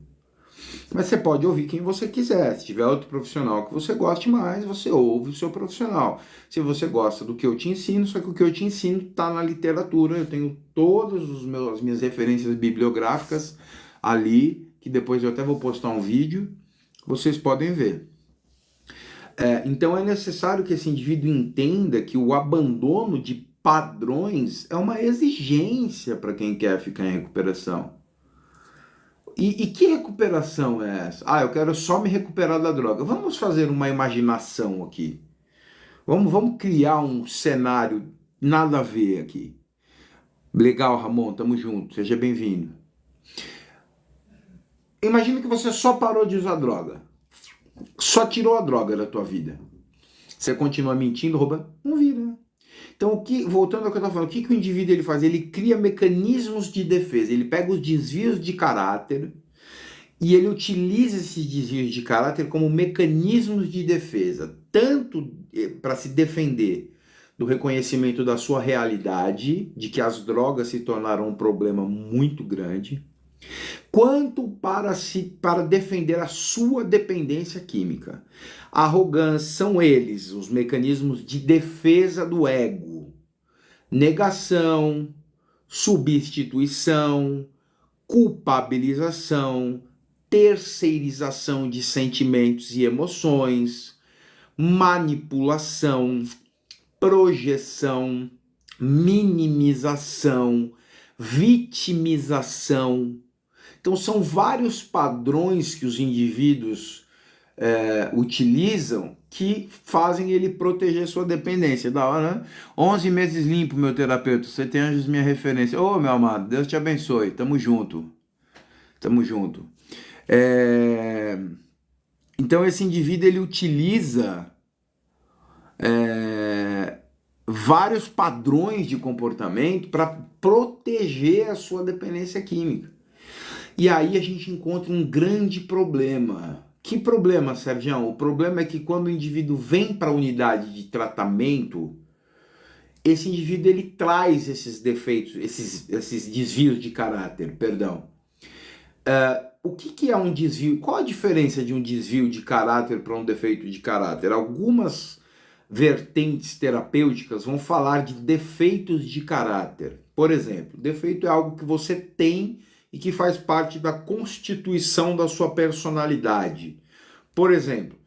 Mas você pode ouvir quem você quiser. Se tiver outro profissional que você goste mais, você ouve o seu profissional. Se você gosta do que eu te ensino, só que o que eu te ensino está na literatura. Eu tenho todas as minhas referências bibliográficas ali, que depois eu até vou postar um vídeo, vocês podem ver. Então é necessário que esse indivíduo entenda que o abandono de padrões é uma exigência para quem quer ficar em recuperação. E que recuperação é essa? Ah, eu quero só me recuperar da droga. Vamos fazer uma imaginação aqui. Vamos criar um cenário nada a ver aqui. Legal, Ramon, tamo junto, seja bem-vindo. Imagina que você só parou de usar droga. Só tirou a droga da tua vida. Você continua mentindo, roubando? Não vira. Então, voltando ao que eu estava falando, o que o indivíduo ele faz? Ele cria mecanismos de defesa, ele pega os desvios de caráter e ele utiliza esses desvios de caráter como mecanismos de defesa, tanto para se defender do reconhecimento da sua realidade, de que as drogas se tornaram um problema muito grande, quanto para defender a sua dependência química. A arrogância são eles, os mecanismos de defesa do ego. Negação, substituição, culpabilização, terceirização de sentimentos e emoções, manipulação, projeção, minimização, vitimização. Então são vários padrões que os indivíduos utilizam que fazem ele proteger sua dependência. Da hora, né? 11 meses limpo, meu terapeuta. Você tem anjos minha referência. Ô, meu amado, Deus te abençoe. Tamo junto. Tamo junto. Então esse indivíduo ele utiliza vários padrões de comportamento para proteger a sua dependência química. E aí a gente encontra um grande problema. Que problema, Sérgio? O problema é que quando o indivíduo vem para a unidade de tratamento, esse indivíduo ele traz esses defeitos, esses desvios de caráter, perdão. O que é um desvio? Qual a diferença de um desvio de caráter para um defeito de caráter? Algumas vertentes terapêuticas vão falar de defeitos de caráter. Por exemplo, defeito é algo que você tem e que faz parte da constituição da sua personalidade. Por exemplo,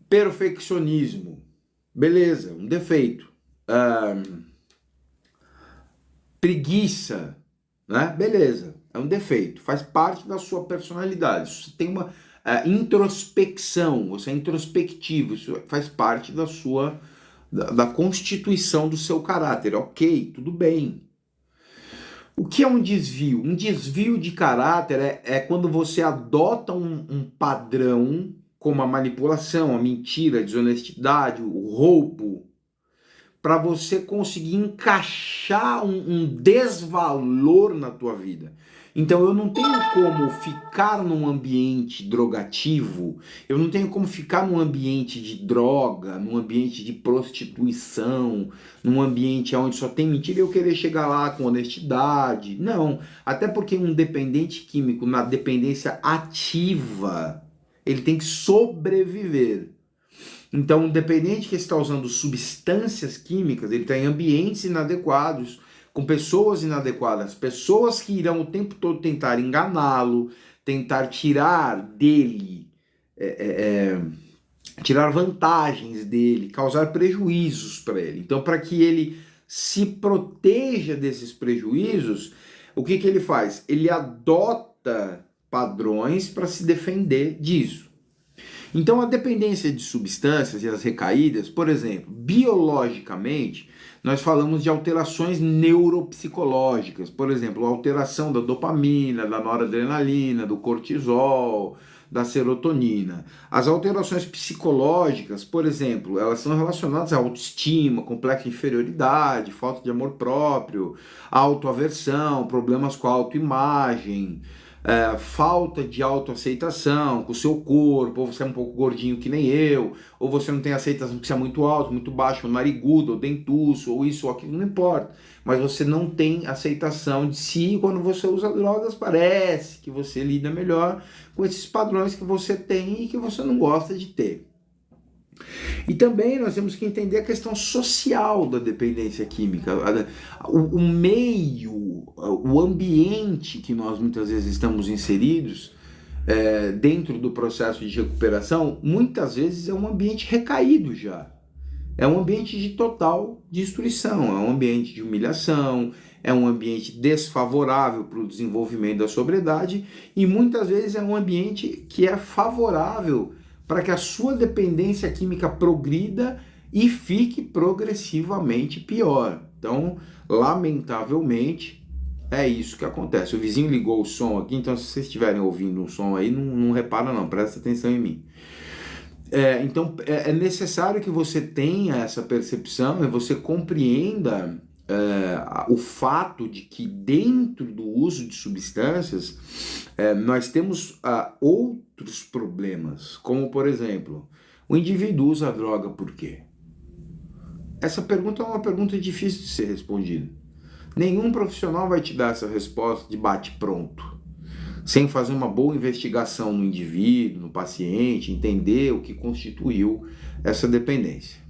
perfeccionismo. Beleza, um defeito. Preguiça, né? Beleza, é um defeito. Faz parte da sua personalidade. Você tem uma introspecção, você é introspectivo. Isso faz parte da sua da constituição do seu caráter. Ok, tudo bem. O que é um desvio? Um desvio de caráter é quando você adota um padrão, como a manipulação, a mentira, a desonestidade, o roubo, para você conseguir encaixar um desvalor na tua vida. Então eu não tenho como ficar num ambiente drogativo, eu não tenho como ficar num ambiente de droga, num ambiente de prostituição, num ambiente onde só tem mentira e eu querer chegar lá com honestidade. Não, até porque um dependente químico na dependência ativa, ele tem que sobreviver. Então, um dependente que está usando substâncias químicas, ele está em ambientes inadequados, com pessoas inadequadas, pessoas que irão o tempo todo tentar enganá-lo, tentar tirar dele, tirar vantagens dele, causar prejuízos para ele. Então, para que ele se proteja desses prejuízos, o que ele faz? Ele adota padrões para se defender disso. Então, a dependência de substâncias e as recaídas, por exemplo, biologicamente, nós falamos de alterações neuropsicológicas, por exemplo, a alteração da dopamina, da noradrenalina, do cortisol, da serotonina. As alterações psicológicas, por exemplo, elas são relacionadas à autoestima, complexo de inferioridade, falta de amor próprio, autoaversão, problemas com a autoimagem, falta de autoaceitação com o seu corpo, ou você é um pouco gordinho que nem eu, ou você não tem aceitação porque você é muito alto, muito baixo, narigudo, ou dentuço, ou isso ou aquilo, não importa. Mas você não tem aceitação de si, e quando você usa drogas parece que você lida melhor com esses padrões que você tem e que você não gosta de ter. E também nós temos que entender a questão social da dependência química, o meio, o ambiente que nós muitas vezes estamos inseridos dentro do processo de recuperação, muitas vezes é um ambiente recaído já. É um ambiente de total destruição, é um ambiente de humilhação, é um ambiente desfavorável para o desenvolvimento da sobriedade e muitas vezes é um ambiente que é favorável para que a sua dependência química progrida e fique progressivamente pior. Então, lamentavelmente, é isso que acontece. O vizinho ligou o som aqui, então se vocês estiverem ouvindo um som aí, não repara não, presta atenção em mim. Então, é necessário que você tenha essa percepção e você compreenda o fato de que dentro do uso de substâncias nós temos outros problemas, como por exemplo, o indivíduo usa a droga por quê? Essa pergunta é uma pergunta difícil de ser respondida. Nenhum profissional vai te dar essa resposta de bate-pronto, sem fazer uma boa investigação no indivíduo, no paciente, entender o que constituiu essa dependência.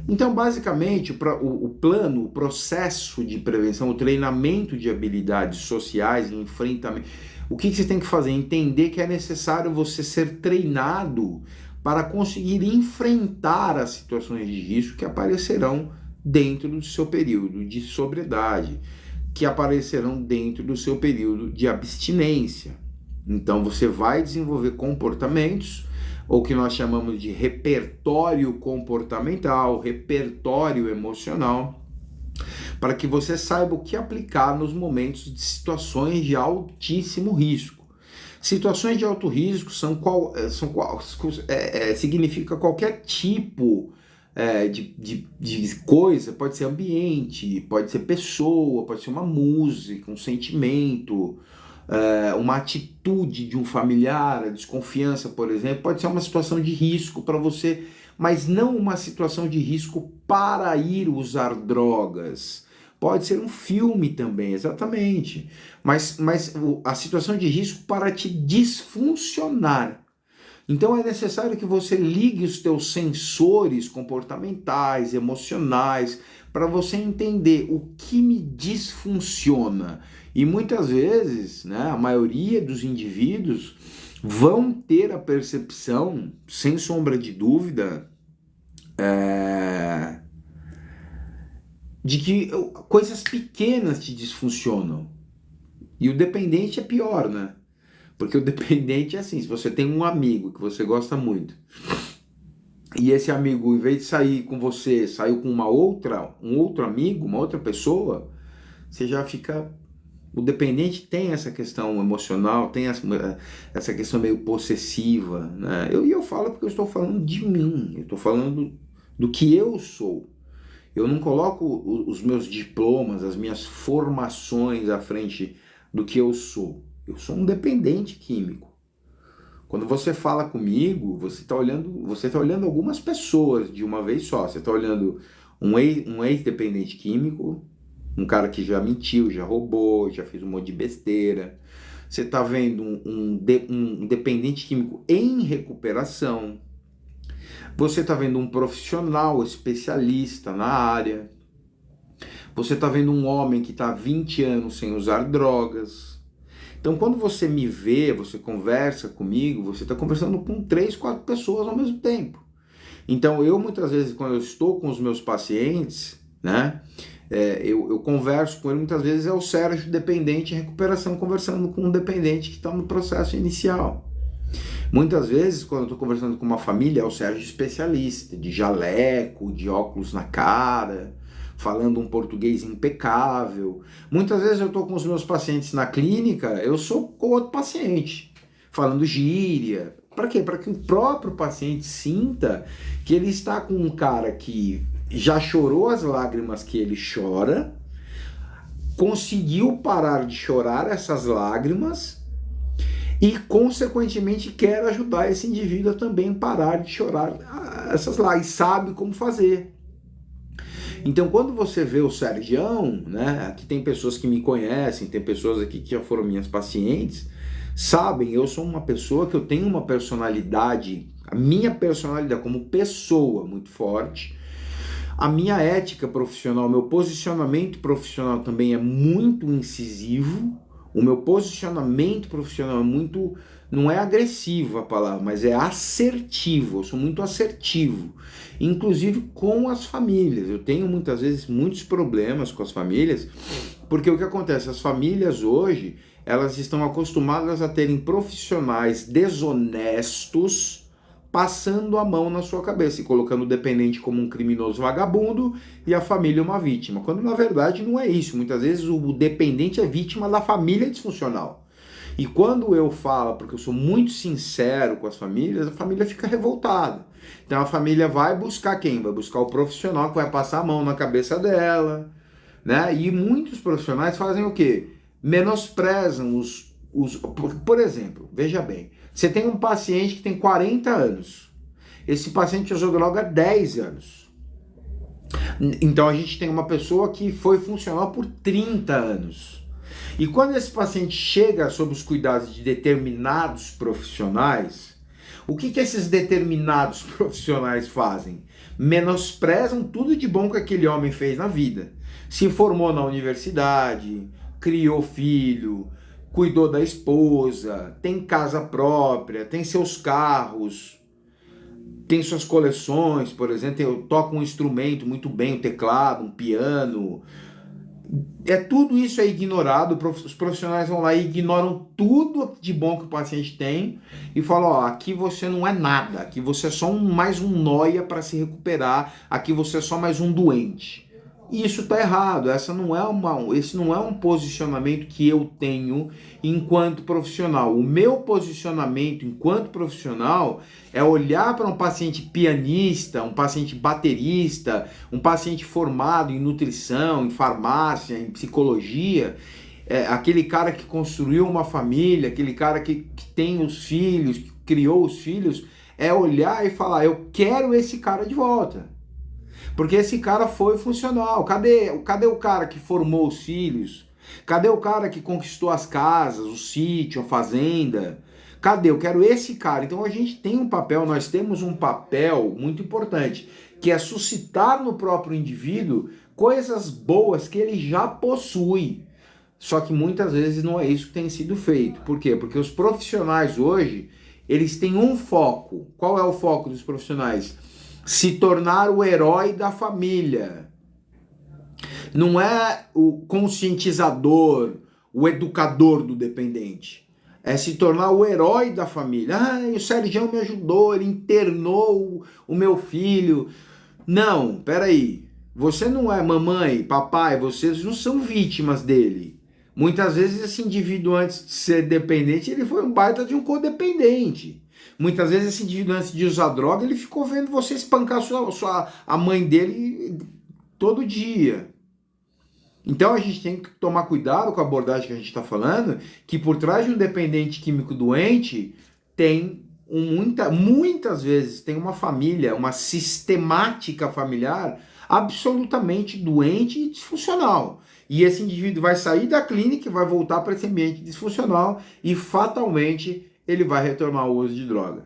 Então, basicamente, o plano, o processo de prevenção, o treinamento de habilidades sociais e enfrentamento, o que você tem que fazer? Entender que é necessário você ser treinado para conseguir enfrentar as situações de risco que aparecerão dentro do seu período de sobriedade, que aparecerão dentro do seu período de abstinência. Então, você vai desenvolver comportamentos, ou que nós chamamos de repertório comportamental, repertório emocional, para que você saiba o que aplicar nos momentos de situações de altíssimo risco. Situações de alto risco significa qualquer tipo de coisa, pode ser ambiente, pode ser pessoa, pode ser uma música, um sentimento, uma atitude de um familiar, a desconfiança, por exemplo, pode ser uma situação de risco para você, mas não uma situação de risco para ir usar drogas. Pode ser um filme também, exatamente, mas a situação de risco para te disfuncionar. Então é necessário que você ligue os teus sensores comportamentais, emocionais, para você entender o que me disfunciona. E muitas vezes, né, a maioria dos indivíduos vão ter a percepção, sem sombra de dúvida, de que coisas pequenas te disfuncionam. E o dependente é pior, né? Porque o dependente é assim, se você tem um amigo que você gosta muito e esse amigo, em vez de sair com você, saiu com um outro amigo, uma outra pessoa, você já fica... O dependente tem essa questão emocional, tem essa questão meio possessiva, né? Eu falo porque eu estou falando de mim, eu estou falando do que eu sou. Eu não coloco os meus diplomas, as minhas formações à frente do que eu sou. Eu sou um dependente químico. Quando você fala comigo, você está olhando algumas pessoas de uma vez só. Você está olhando um ex-dependente químico, um cara que já mentiu, já roubou, já fez um monte de besteira. Você está vendo um dependente químico em recuperação. Você está vendo um profissional especialista na área. Você está vendo um homem que está há 20 anos sem usar drogas. Então, quando você me vê, você conversa comigo, você está conversando com 3, 4 pessoas ao mesmo tempo. Então, eu muitas vezes, quando eu estou com os meus pacientes, né, eu converso com ele, muitas vezes é o Sérgio dependente em recuperação conversando com um dependente que está no processo inicial. Muitas vezes, quando eu estou conversando com uma família, é o Sérgio especialista, de jaleco, de óculos na cara, falando um português impecável. Muitas vezes eu estou com os meus pacientes na clínica, eu sou com outro paciente, falando gíria. Para quê? Para que o próprio paciente sinta que ele está com um cara que já chorou as lágrimas que ele chora, conseguiu parar de chorar essas lágrimas e, consequentemente, quer ajudar esse indivíduo a também parar de chorar essas lágrimas e sabe como fazer. Então, quando você vê o Sergião, né, aqui tem pessoas que me conhecem, tem pessoas aqui que já foram minhas pacientes, sabem, eu sou uma pessoa que eu tenho uma personalidade, a minha personalidade como pessoa muito forte, a minha ética profissional, meu posicionamento profissional também é muito incisivo, o meu posicionamento profissional é muito, não é agressivo a palavra, mas é assertivo, eu sou muito assertivo, inclusive com as famílias. Eu tenho muitas vezes muitos problemas com as famílias, porque o que acontece, as famílias hoje, elas estão acostumadas a terem profissionais desonestos passando a mão na sua cabeça e colocando o dependente como um criminoso vagabundo e a família uma vítima, quando na verdade não é isso. Muitas vezes o dependente é vítima da família disfuncional. E quando eu falo, porque eu sou muito sincero com as famílias, a família fica revoltada. Então a família vai buscar quem? Vai buscar o profissional que vai passar a mão na cabeça dela, né? E muitos profissionais fazem o quê? Menosprezam por exemplo, veja bem, você tem um paciente que tem 40 anos. Esse paciente usou droga há 10 anos. Então a gente tem uma pessoa que foi funcional por 30 anos. E quando esse paciente chega sob os cuidados de determinados profissionais, o que esses determinados profissionais fazem? Menosprezam tudo de bom que aquele homem fez na vida. Se formou na universidade, criou filho, cuidou da esposa, tem casa própria, tem seus carros, tem suas coleções, por exemplo, toca um instrumento muito bem, um teclado, um piano. Tudo isso é ignorado, os profissionais vão lá e ignoram tudo de bom que o paciente tem e falam, ó, aqui você não é nada, aqui você é só mais um nóia para se recuperar, aqui você é só mais um doente. E isso está errado, esse não é um posicionamento que eu tenho enquanto profissional. O meu posicionamento enquanto profissional é olhar para um paciente pianista, um paciente baterista, um paciente formado em nutrição, em farmácia, em psicologia, aquele cara que construiu uma família, aquele cara que tem os filhos, que criou os filhos, é olhar e falar, eu quero esse cara de volta. Porque esse cara foi funcional. Cadê o cara que formou os filhos? Cadê o cara que conquistou as casas, o sítio, a fazenda? Cadê? Eu quero esse cara. Então a gente tem um papel, nós temos um papel muito importante, que é suscitar no próprio indivíduo coisas boas que ele já possui. Só que muitas vezes não é isso que tem sido feito. Por quê? Porque os profissionais hoje, eles têm um foco. Qual é o foco dos profissionais? Se tornar o herói da família. Não é o conscientizador, o educador do dependente. é se tornar o herói da família. Ah, o Sergião me ajudou, ele internou o meu filho. Não, peraí. Você não é mamãe, papai, vocês não são vítimas dele. Muitas vezes esse indivíduo, antes de ser dependente, ele foi um baita de um codependente. Muitas vezes esse indivíduo, antes de usar droga, ele ficou vendo você espancar a mãe dele todo dia. Então a gente tem que tomar cuidado com a abordagem que a gente está falando, que por trás de um dependente químico doente tem muitas vezes tem uma família, uma sistemática familiar absolutamente doente e disfuncional. E esse indivíduo vai sair da clínica e vai voltar para esse ambiente disfuncional e fatalmente ele vai retornar ao uso de droga.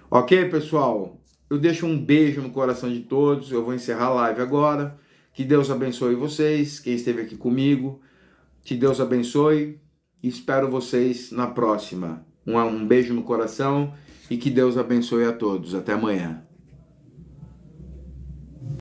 Ok, pessoal? Eu deixo um beijo no coração de todos. Eu vou encerrar a live agora. Que Deus abençoe vocês, quem esteve aqui comigo. Que Deus abençoe. Espero vocês na próxima. Um beijo no coração e que Deus abençoe a todos. Até amanhã.